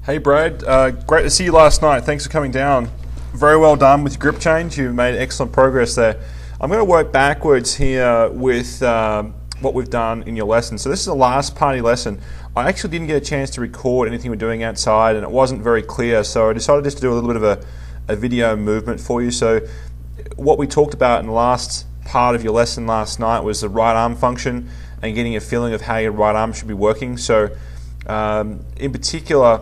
Hey Brad, great to see you last night. Thanks for coming down. Very well done with your grip change. You've made excellent progress there. I'm going to work backwards here with what we've done in your lesson. So this is a last party lesson. I actually didn't get a chance to record anything we're doing outside and it wasn't very clear, so I decided just to do a little bit of a video movement for you. So what we talked about in the last part of your lesson last night was the right arm function and getting a feeling of how your right arm should be working. So in particular,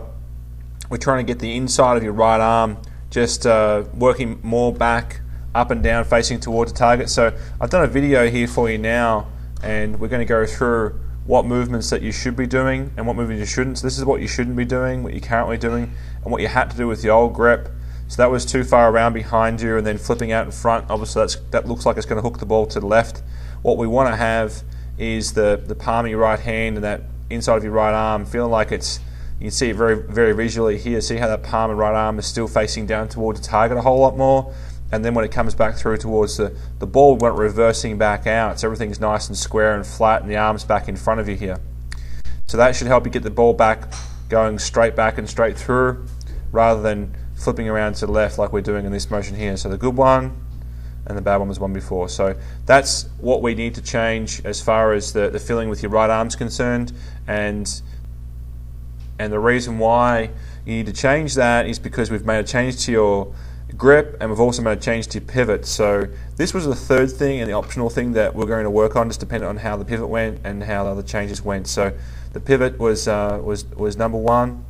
we're trying to get the inside of your right arm just working more back, up and down, facing towards the target. So I've done a video here for you now, and we're going to go through what movements that you should be doing and what movements you shouldn't. So this is what you shouldn't be doing, what you're currently doing, and what you had to do with the old grip. So that was too far around behind you and then flipping out in front. Obviously that looks like it's going to hook the ball to the left. What we want to have is the palm of your right hand and that inside of your right arm feeling like it's, you can see it very, very visually here. See how that palm and right arm is still facing down towards the target a whole lot more. And then when it comes back through towards the ball, we want it reversing back out. So everything's nice and square and flat and the arm's back in front of you here. So that should help you get the ball back going straight back and straight through rather than flipping around to the left like we're doing in this motion here. So the good one and the bad one was one before. So that's what we need to change as far as the feeling with your right arm's concerned. And the reason why you need to change that is because we've made a change to your grip and we've also made a change to your pivot. So this was the third thing and the optional thing that we're going to work on, just depending on how the pivot went and how the other changes went. So the pivot was number one.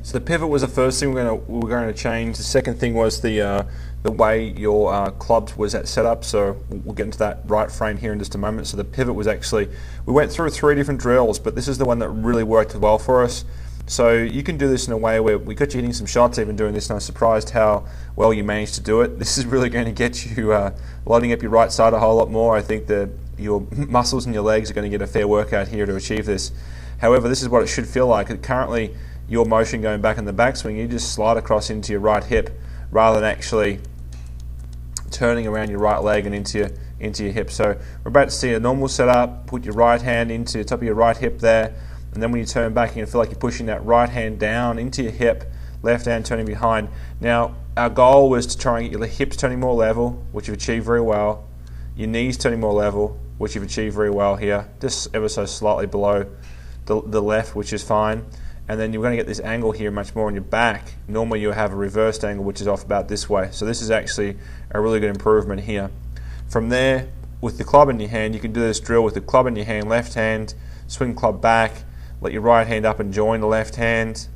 So the pivot was the first thing we're going to change. The second thing was the way your club was set up. So we'll get into that right frame here in just a moment. So the pivot was actually, we went through 3 different drills, but this is the one that really worked well for us. So you can do this in a way where we got you hitting some shots even doing this, and I was surprised how well you managed to do it. This is really going to get you loading up your right side a whole lot more. I think that your muscles in your legs are going to get a fair workout here to achieve this. However, this is what it should feel like. Currently, your motion going back in the backswing, you just slide across into your right hip rather than actually turning around your right leg and into your hip. So we're about to see a normal setup. Put your right hand into the top of your right hip there, and then when you turn back, you're going to feel like you're pushing that right hand down into your hip, left hand turning behind. Now, our goal was to try and get your hips turning more level, which you've achieved very well. Your knees turning more level, which you've achieved very well here, just ever so slightly below the left, which is fine. And then you're going to get this angle here much more on your back. Normally you have a reversed angle which is off about this way. So this is actually a really good improvement here. From there, with the club in your hand, you can do this drill with the club in your hand, left hand, swing club back, let your right hand up and join the left hand.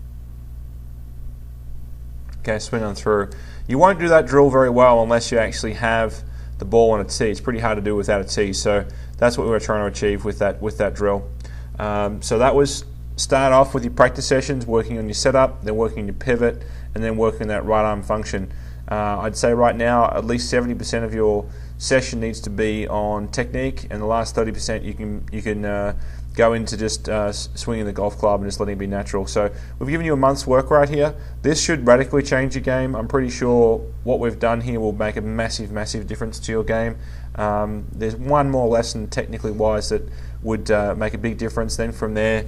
Okay, swing on through. You won't do that drill very well unless you actually have the ball on a tee. It's pretty hard to do without a tee. So that's what we were trying to achieve with that drill. So that was start off with your practice sessions, working on your setup, then working on your pivot, and then working on that right arm function. I'd say right now at least 70% of your session needs to be on technique, and the last 30% you can go into just swinging the golf club and just letting it be natural. So we've given you a month's work right here. This should radically change your game. I'm pretty sure what we've done here will make a massive, massive difference to your game. There's one more lesson technically wise that would make a big difference. Then from there,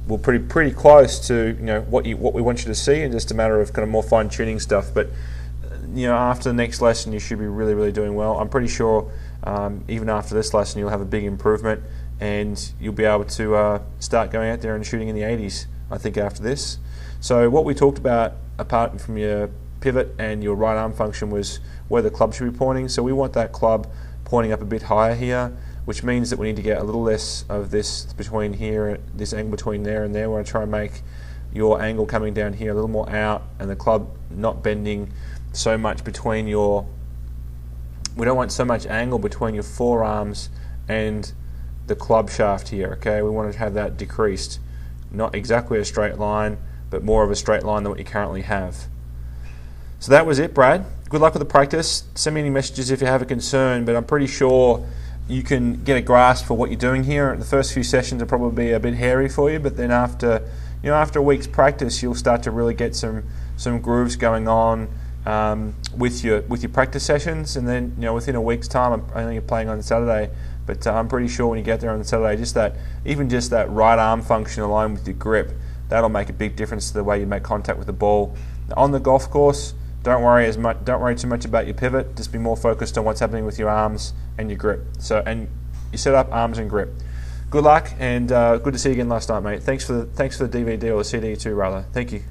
we're pretty close to what we want you to see, and just a matter of kind of more fine tuning stuff. But after the next lesson, you should be really, really doing well. I'm pretty sure even after this lesson, you'll have a big improvement, and you'll be able to start going out there and shooting in the 80s. I think after this. So what we talked about, apart from your pivot and your right arm function, was where the club should be pointing. So we want that club pointing up a bit higher here, which means that we need to get a little less of this between here, this angle between there and there. We want to try and make your angle coming down here a little more out, and the club not bending so much between your, we don't want so much angle between your forearms and the club shaft here, okay? We want to have that decreased. Not exactly a straight line, but more of a straight line than what you currently have. So that was it, Brad. Good luck with the practice. Send me any messages if you have a concern, but I'm pretty sure you can get a grasp for what you're doing here. The first few sessions will probably be a bit hairy for you, but then after a week's practice, you'll start to really get some grooves going on with your practice sessions, and then within a week's time, I know you're playing on Saturday, But I'm pretty sure when you get there on Saturday, even just that right arm function along with your grip, that'll make a big difference to the way you make contact with the ball. Now, on the golf course, don't worry too much about your pivot. Just be more focused on what's happening with your arms and your grip. And you set up arms and grip. Good luck, and good to see you again last night, mate. Thanks for the DVD, or the CD too, rather. Thank you.